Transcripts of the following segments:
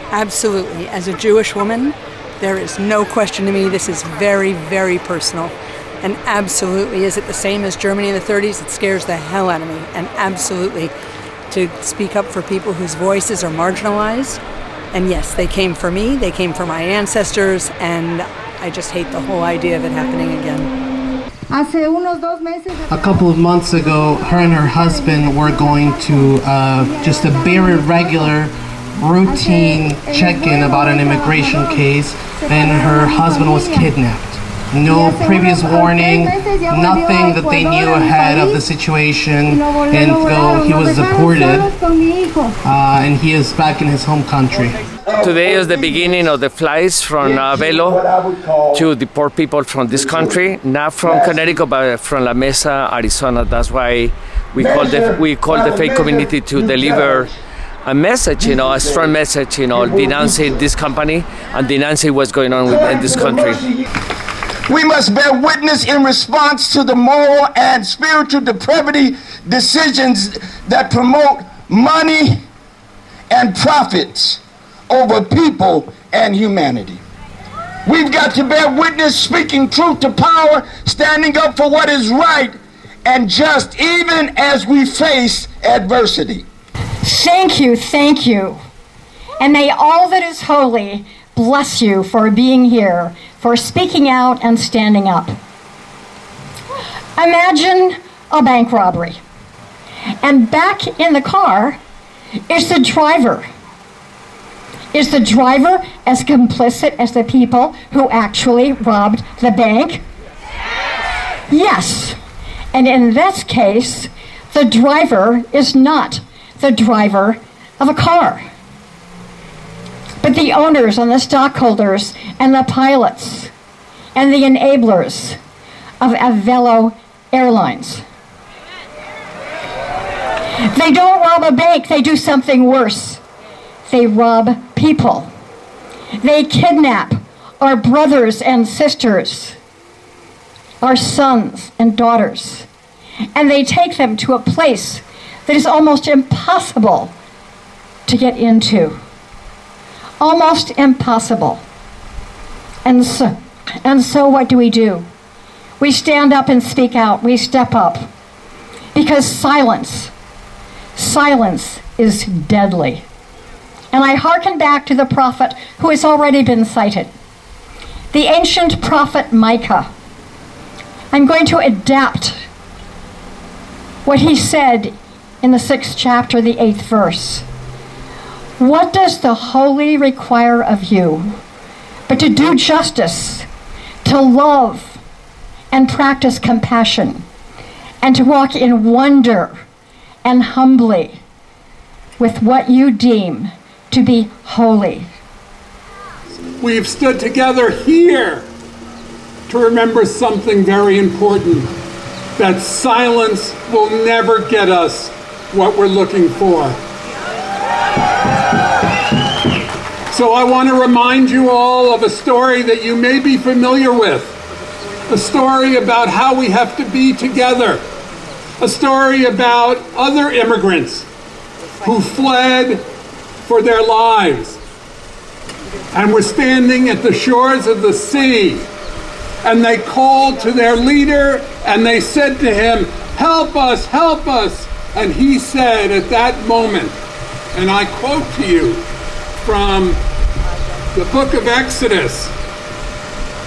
Absolutely. As a Jewish woman, there is no question to me this is very, very personal. And absolutely, is it the same as Germany in the 30s? It scares the hell out of me. And absolutely, to speak up for people whose voices are marginalized. And yes, they came for me, they came for my ancestors, and I just hate the whole idea of it happening again. A couple of months ago, her and her husband were going to just a very regular, routine check-in about an immigration case, and her husband was kidnapped. No previous warning, nothing that they knew ahead of the situation until he was deported, and he is back in his home country. Today is the beginning of the flights from Avelo to deport people from this country, not from Connecticut, but from La Mesa, Arizona. That's why we call the faith community to deliver a message, a strong message, denouncing this company and denouncing what's going on in this country. We must bear witness in response to the moral and spiritual depravity decisions that promote money and profits over people and humanity. We've got to bear witness, speaking truth to power, standing up for what is right and just, even as we face adversity. Thank you. And may all that is holy bless you for being here, for speaking out and standing up. Imagine a bank robbery. And back in the car is the driver. Is the driver as complicit as the people who actually robbed the bank? Yes. And in this case, the driver is not the driver of a car, but the owners and the stockholders and the pilots and the enablers of Avelo Airlines. They don't rob a bank, they do something worse. They rob people. They kidnap our brothers and sisters, our sons and daughters, and they take them to a place that is almost impossible to get into. Almost impossible. And so what do? We stand up and speak out. We step up. Because silence is deadly. And I hearken back to the prophet who has already been cited, the ancient prophet Micah. I'm going to adapt what he said in the 6th chapter, the 8th verse. What does the holy require of you but to do justice, to love and practice compassion, and to walk in wonder and humbly with what you deem to be holy? We've stood together here to remember something very important, that silence will never get us what we're looking for. So I want to remind you all of a story that you may be familiar with, a story about how we have to be together, a story about other immigrants who fled for their lives and were standing at the shores of the sea, and they called to their leader and they said to him, help us, and he said at that moment, and I quote to you from the book of Exodus,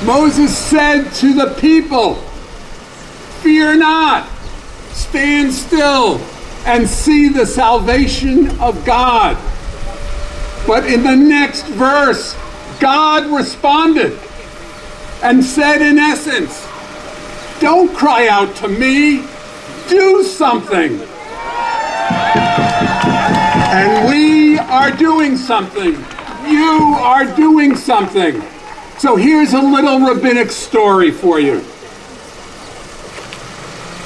Moses said to the people, fear not, stand still and see the salvation of God. But in the next verse, God responded and said, in essence, don't cry out to me, do something. And we are doing something. You are doing something. So here's a little rabbinic story for you.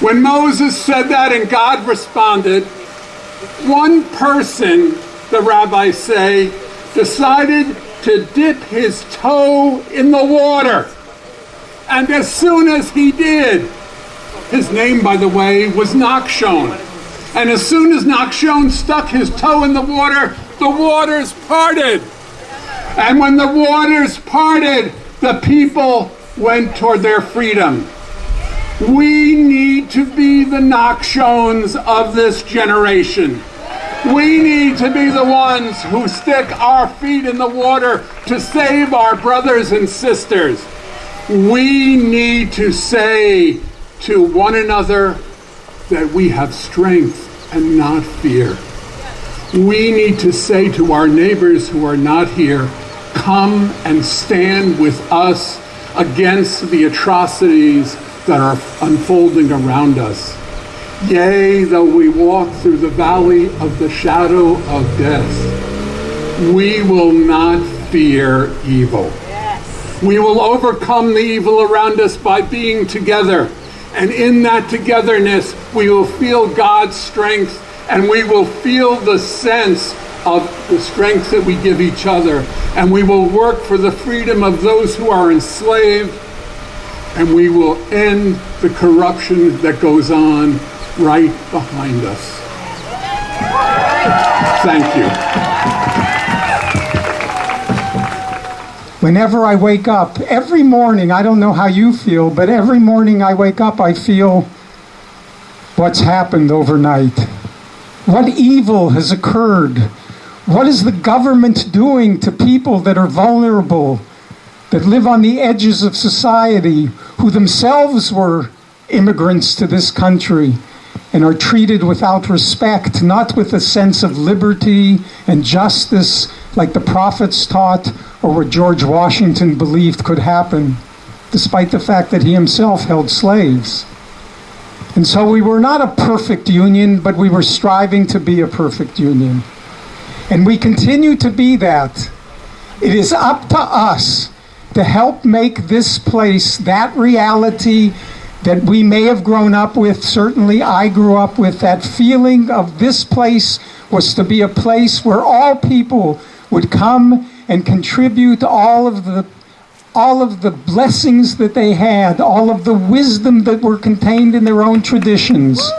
When Moses said that and God responded, one person, the rabbis say, decided to dip his toe in the water. And as soon as he did, his name, by the way, was Nachshon. And as soon as Nachshon stuck his toe in the water, the waters parted. And when the waters parted, the people went toward their freedom. We need to be the Nachshons of this generation. We need to be the ones who stick our feet in the water to save our brothers and sisters. We need to say to one another that we have strength and not fear. We need to say to our neighbors who are not here, come and stand with us against the atrocities that are unfolding around us. Yea, though we walk through the valley of the shadow of death, we will not fear evil. Yes. We will overcome the evil around us by being together. And in that togetherness, we will feel God's strength, and we will feel the sense of the strength that we give each other. And we will work for the freedom of those who are enslaved, and we will end the corruption that goes on right behind us. Thank you. Whenever I wake up, every morning, I don't know how you feel, but every morning I wake up, I feel what's happened overnight. What evil has occurred? What is the government doing to people that are vulnerable, that live on the edges of society, who themselves were immigrants to this country and are treated without respect, not with a sense of liberty and justice like the prophets taught or what George Washington believed could happen, despite the fact that he himself held slaves. And so we were not a perfect union, but we were striving to be a perfect union. And we continue to be that. It is up to us to help make this place that reality that we may have grown up with. Certainly I grew up with that feeling of this place was to be a place where all people would come and contribute all of the blessings that they had, all of the wisdom that were contained in their own traditions.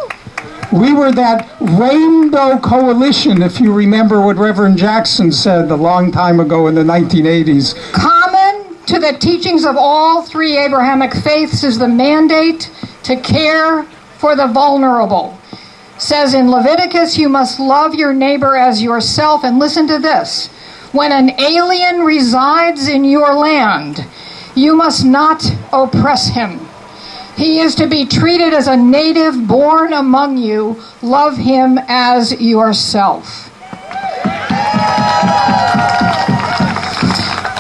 We were that rainbow coalition, if you remember what Reverend Jackson said a long time ago in the 1980s. Common to the teachings of all three Abrahamic faiths is the mandate to care for the vulnerable. It says in Leviticus, you must love your neighbor as yourself. And listen to this. When an alien resides in your land, you must not oppress him. He is to be treated as a native born among you. Love him as yourself.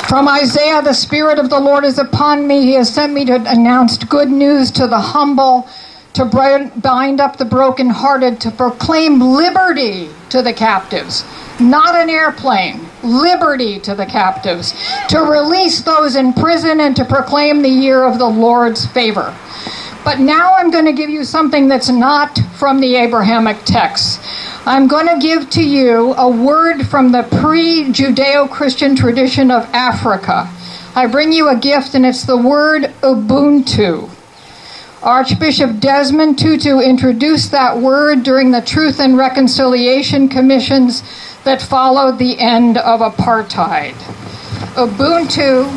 From Isaiah, the Spirit of the Lord is upon me. He has sent me to announce good news to the humble, to bind up the brokenhearted, to proclaim liberty to the captives. Not an airplane, liberty to the captives, to release those in prison, and to proclaim the year of the Lord's favor. But now I'm going to give you something that's not from the Abrahamic text. I'm going to give to you a word from the pre-Judeo-Christian tradition of Africa. I bring you a gift, and it's the word Ubuntu. Archbishop Desmond Tutu introduced that word during the Truth and Reconciliation Commissions that followed the end of apartheid. Ubuntu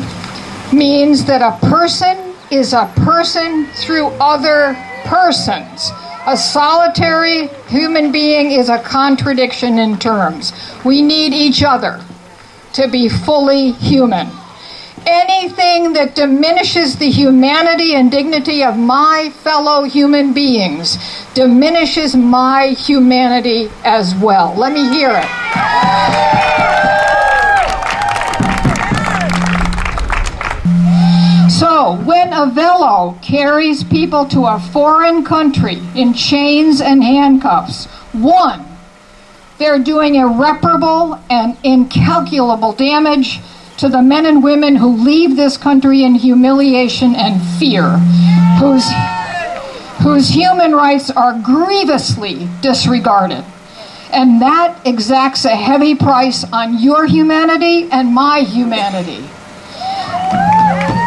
means that a person is a person through other persons. A solitary human being is a contradiction in terms. We need each other to be fully human. Anything that diminishes the humanity and dignity of my fellow human beings diminishes my humanity as well. Let me hear it. So, when Avelo carries people to a foreign country in chains and handcuffs, one, they're doing irreparable and incalculable damage to the men and women who leave this country in humiliation and fear, whose human rights are grievously disregarded. And that exacts a heavy price on your humanity and my humanity.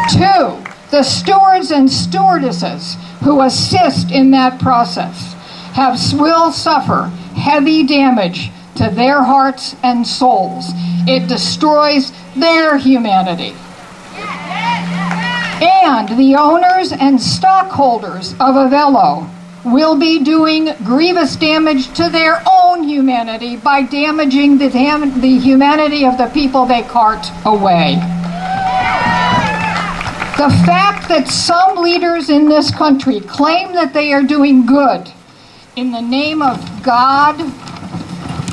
Two, the stewards and stewardesses who assist in that process will suffer heavy damage to their hearts and souls. It destroys their humanity. And the owners and stockholders of Avelo will be doing grievous damage to their own humanity by damaging the humanity of the people they cart away. The fact that some leaders in this country claim that they are doing good in the name of God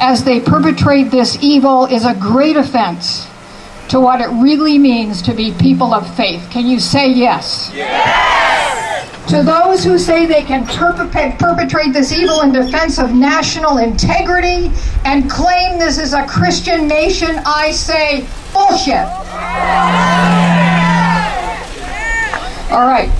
as they perpetrate this evil is a great offense to what it really means to be people of faith. Can you say yes? Yes! To those who say they can perpetrate this evil in defense of national integrity and claim this is a Christian nation, I say bullshit. All right,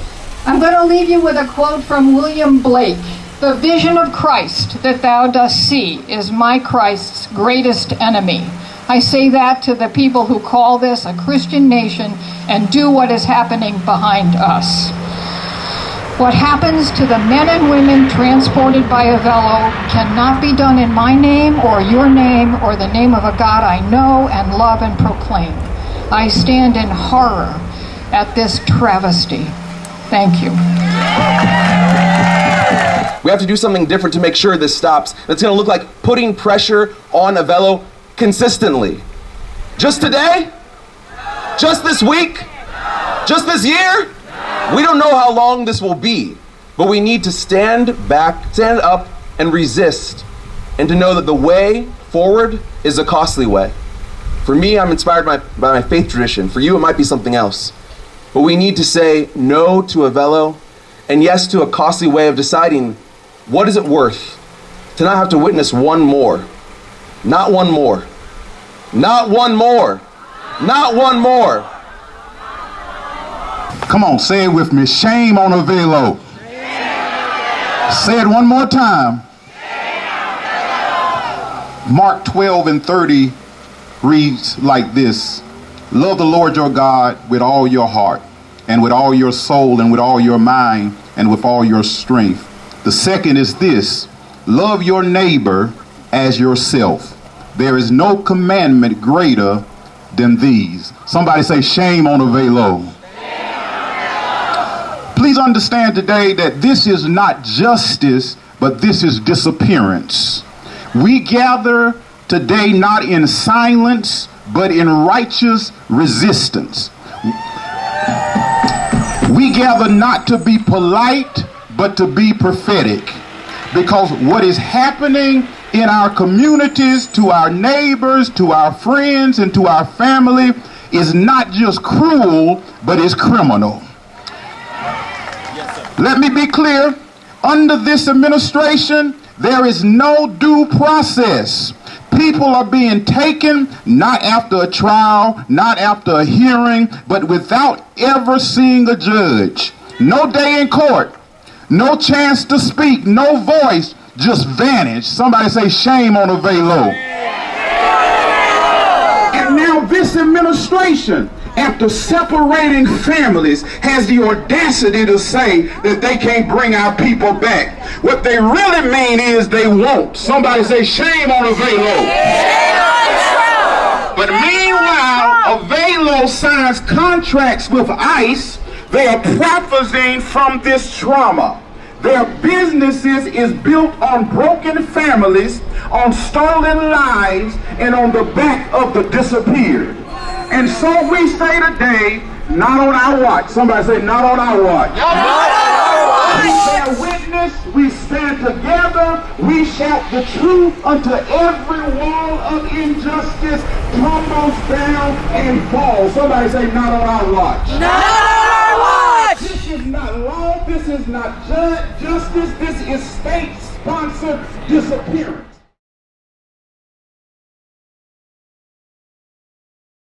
I'm going to leave you with a quote from William Blake. The vision of Christ that thou dost see is my Christ's greatest enemy. I say that to the people who call this a Christian nation and do what is happening behind us. What happens to the men and women transported by Avelo cannot be done in my name or your name or the name of a God I know and love and proclaim. I stand in horror at this travesty. Thank you. We have to do something different to make sure this stops. That's going to look like putting pressure on Avelo consistently. Just today? Just this week? Just this year? We don't know how long this will be, but we need to stand up and resist, and to know that the way forward is a costly way. For me, I'm inspired by my faith tradition. For you, it might be something else. But we need to say no to Avelo and yes to a costly way of deciding what is it worth to not have to witness one more. Not one more. Not one more. Not one more. Come on, say it with me. Shame on Avelo. Say it one more time. Mark 12:30 reads like this. Love the Lord your God with all your heart and with all your soul and with all your mind and with all your strength. The second is this. Love your neighbor as yourself. There is no commandment greater than these. Somebody say shame on Avelo. Please understand today that this is not justice, but this is disappearance. We gather today not in silence, but in righteous resistance. We gather not to be polite, but to be prophetic. Because what is happening in our communities, to our neighbors, to our friends, and to our family is not just cruel, but is criminal. Let me be clear. Under this administration, there is no due process. People are being taken not after a trial, not after a hearing, but without ever seeing a judge. No day in court, no chance to speak, no voice, just vanish. Somebody say shame on Avelo. And now this administration, after separating families, has the audacity to say that they can't bring our people back. What they really mean is they won't. Somebody say shame on Avelo. But meanwhile, Avelo signs contracts with ICE. They are profiting from this trauma. Their businesses is built on broken families, on stolen lives, and on the back of the disappeared. And so we say today, not on our watch. Somebody say, not on our watch. Not on our watch. We bear witness, we stand together, we shout the truth until every wall of injustice crumbles down and falls. Somebody say, not on our watch. Not on our watch. This is not law, this is not justice, this is state-sponsored disappearance.